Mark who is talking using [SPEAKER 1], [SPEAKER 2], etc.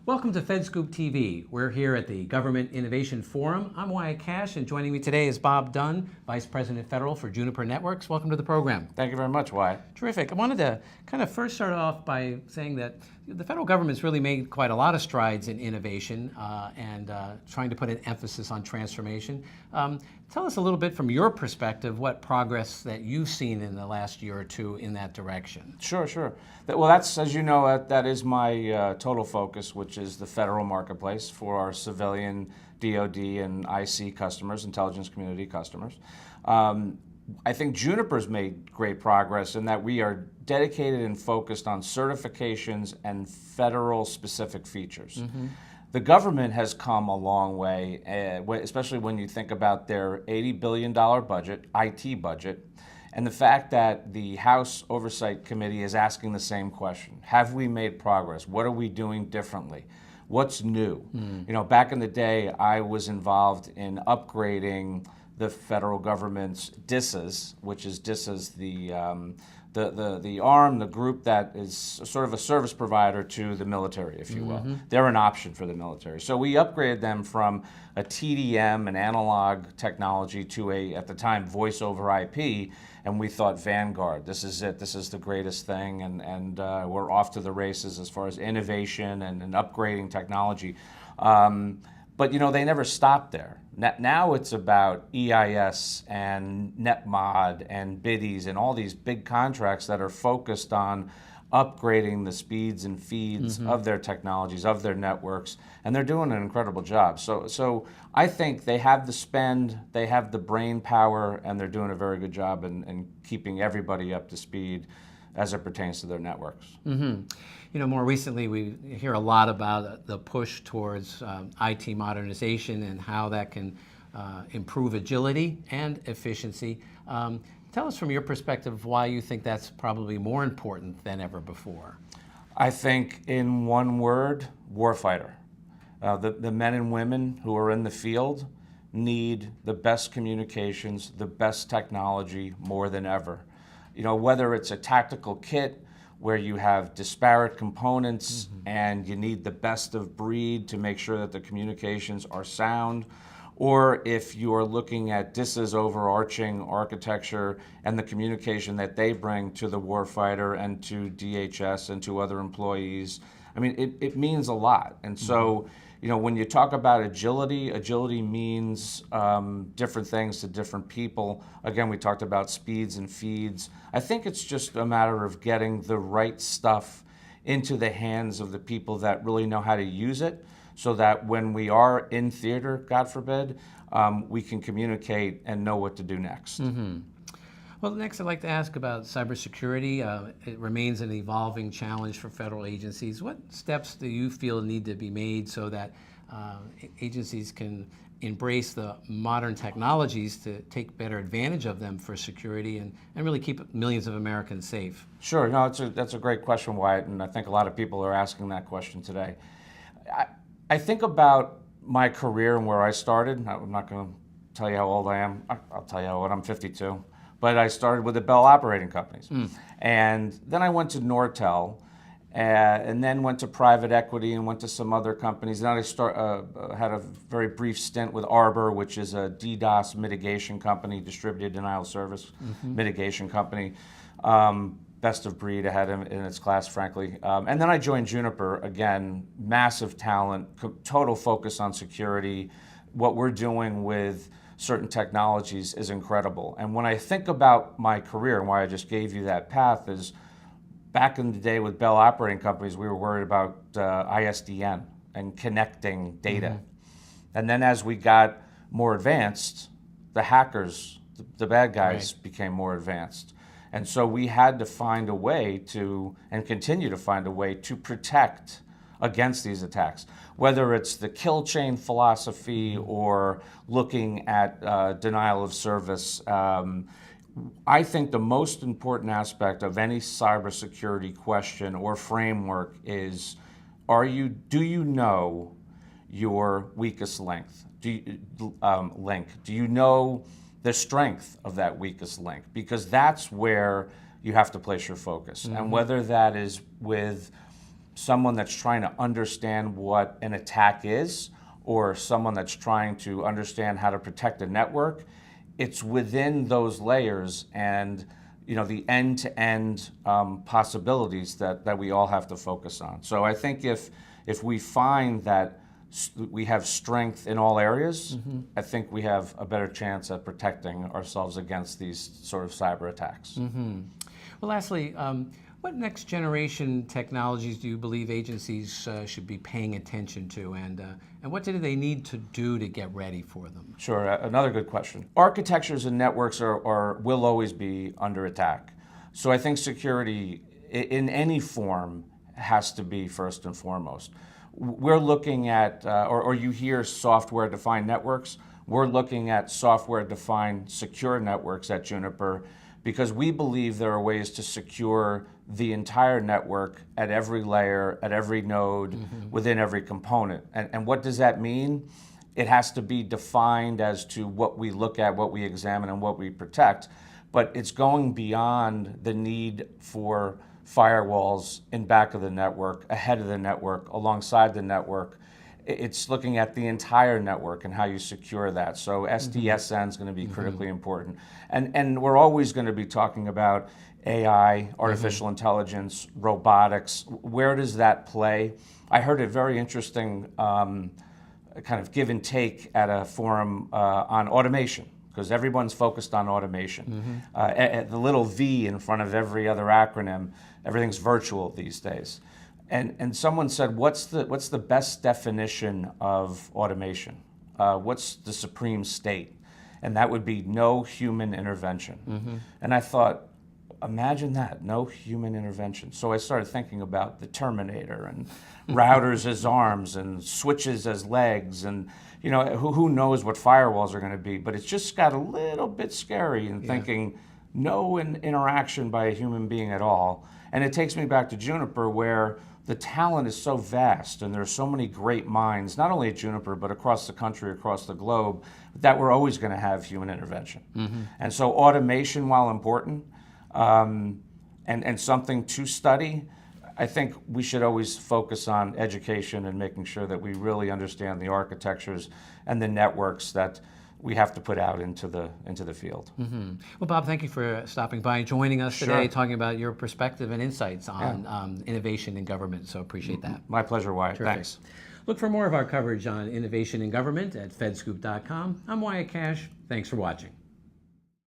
[SPEAKER 1] Welcome to FedScoop TV. We're here at the Government Innovation Forum. I'm Wyatt Cash, and joining me today is Bob Dunn, Vice President Federal for Juniper Networks. Welcome to the program.
[SPEAKER 2] Thank you very much, Wyatt.
[SPEAKER 1] Terrific. I wanted to kind of first start off by saying that the federal government's really made quite a lot of strides in innovation and trying to put an emphasis on transformation. Tell us a little bit from your perspective what progress that you've seen in the last year or two in that direction.
[SPEAKER 2] Sure. Well, that's, as you know, that is my total focus, which is the federal marketplace for our civilian DoD and IC customers, intelligence community customers. I think Juniper's made great progress in that we are dedicated and focused on certifications and federal specific features. The government has come a long way, especially when you think about their $80 billion budget, IT budget, and the fact that the House Oversight Committee is asking the same question. Have we made progress? What are we doing differently? What's new? You know, back in the day, I was involved in upgrading the federal government's DISAs, which is DISAs, the arm, the group that is sort of a service provider to the military, if you will. They're an option for the military. So we upgraded them from a TDM, an analog technology, to at the time, voice over IP, and we thought Vanguard, this is it, this is the greatest thing, and we're off to the races as far as innovation and upgrading technology. But you know, they never stopped there. Now it's about EIS and NetMod and BIDIs and all these big contracts that are focused on upgrading the speeds and feeds of their technologies, of their networks, and they're doing an incredible job. So I think they have the spend, they have the brain power, and they're doing a very good job in keeping everybody up to speed as it pertains to their networks.
[SPEAKER 1] You know, more recently we hear a lot about the push towards IT modernization and how that can improve agility and efficiency. Tell us from your perspective why you think that's probably more important than ever before.
[SPEAKER 2] I think in one word, warfighter. The men and women who are in the field need the best communications, the best technology more than ever. You know, whether it's a tactical kit where you have disparate components and you need the best of breed to make sure that the communications are sound, or if you are looking at DISA's overarching architecture and the communication that they bring to the warfighter and to DHS and to other employees, I mean, it means a lot. And so, you know, when you talk about agility means different things to different people. Again, we talked about speeds and feeds. I think it's just a matter of getting the right stuff into the hands of the people that really know how to use it, so that when we are in theater, God forbid, we can communicate and know what to do next.
[SPEAKER 1] Well, next I'd like to ask about cybersecurity. It remains an evolving challenge for federal agencies. What steps do you feel need to be made so that agencies can embrace the modern technologies to take better advantage of them for security and really keep millions of Americans safe?
[SPEAKER 2] Sure, no, that's a great question, Wyatt, and I think a lot of people are asking that question today. I think about my career and where I started. I'm not going to tell you how old I am. I'll tell you how old I'm 52. But I started with the Bell Operating Companies. And then I went to Nortel, and then went to private equity and went to some other companies. Then I had a very brief stint with Arbor, which is a DDoS mitigation company, distributed denial of service mitigation company. Best of breed ahead in its class, frankly. And then I joined Juniper, again, massive talent, total focus on security. What we're doing with certain technologies is incredible. And when I think about my career and why I just gave you that path is, back in the day with Bell Operating Companies, we were worried about ISDN and connecting data. And then as we got more advanced, the hackers, the bad guys became more advanced. And so we had to find a way to, and continue to find a way to protect against these attacks, whether it's the kill chain philosophy or looking at denial of service. I think the most important aspect of any cybersecurity question or framework is, do you know your weakest link? Do you know the strength of that weakest link? Because that's where you have to place your focus. And whether that is with someone that's trying to understand what an attack is, or someone that's trying to understand how to protect a network. It's within those layers and the end-to-end possibilities that we all have to focus on. So I think if we find that we have strength in all areas, I think we have a better chance at protecting ourselves against these sort of cyber attacks.
[SPEAKER 1] Well, lastly, what next generation technologies do you believe agencies should be paying attention to, and what do they need to do to get ready for them?
[SPEAKER 2] Sure, another good question. Architectures and networks will always be under attack. So I think security in any form has to be first and foremost. We're looking at, or you hear software-defined networks, we're looking at software-defined secure networks at Juniper, because we believe there are ways to secure the entire network at every layer, at every node, within every component. And what does that mean? It has to be defined as to what we look at, what we examine, and what we protect. But it's going beyond the need for firewalls in back of the network, ahead of the network, alongside the network. It's looking at the entire network and how you secure that. So SDSN is going to be critically important. And we're always going to be talking about AI, artificial intelligence, robotics. Where does that play? I heard a very interesting kind of give and take at a forum on automation, because everyone's focused on automation. The little V in front of every other acronym, everything's virtual these days. And someone said, what's the best definition of automation? What's the supreme state? And that would be no human intervention. And I thought, imagine that, no human intervention. So I started thinking about the Terminator and routers as arms and switches as legs, and who knows what firewalls are going to be. But it's just got a little bit scary in thinking no interaction by a human being at all. And it takes me back to Juniper, where the talent is so vast and there are so many great minds, not only at Juniper, but across the country, across the globe, that we're always going to have human intervention. And so automation, while important, and something to study, I think we should always focus on education and making sure that we really understand the architectures and the networks that we have to put out into the field.
[SPEAKER 1] Well, Bob, thank you for stopping by and joining us
[SPEAKER 2] Sure.
[SPEAKER 1] today, talking about your perspective and insights on innovation in government. So appreciate that.
[SPEAKER 2] My pleasure, Wyatt.
[SPEAKER 1] Terrific.
[SPEAKER 2] Thanks.
[SPEAKER 1] Look for more of our coverage on innovation in government at fedscoop.com. I'm Wyatt Cash. Thanks for watching.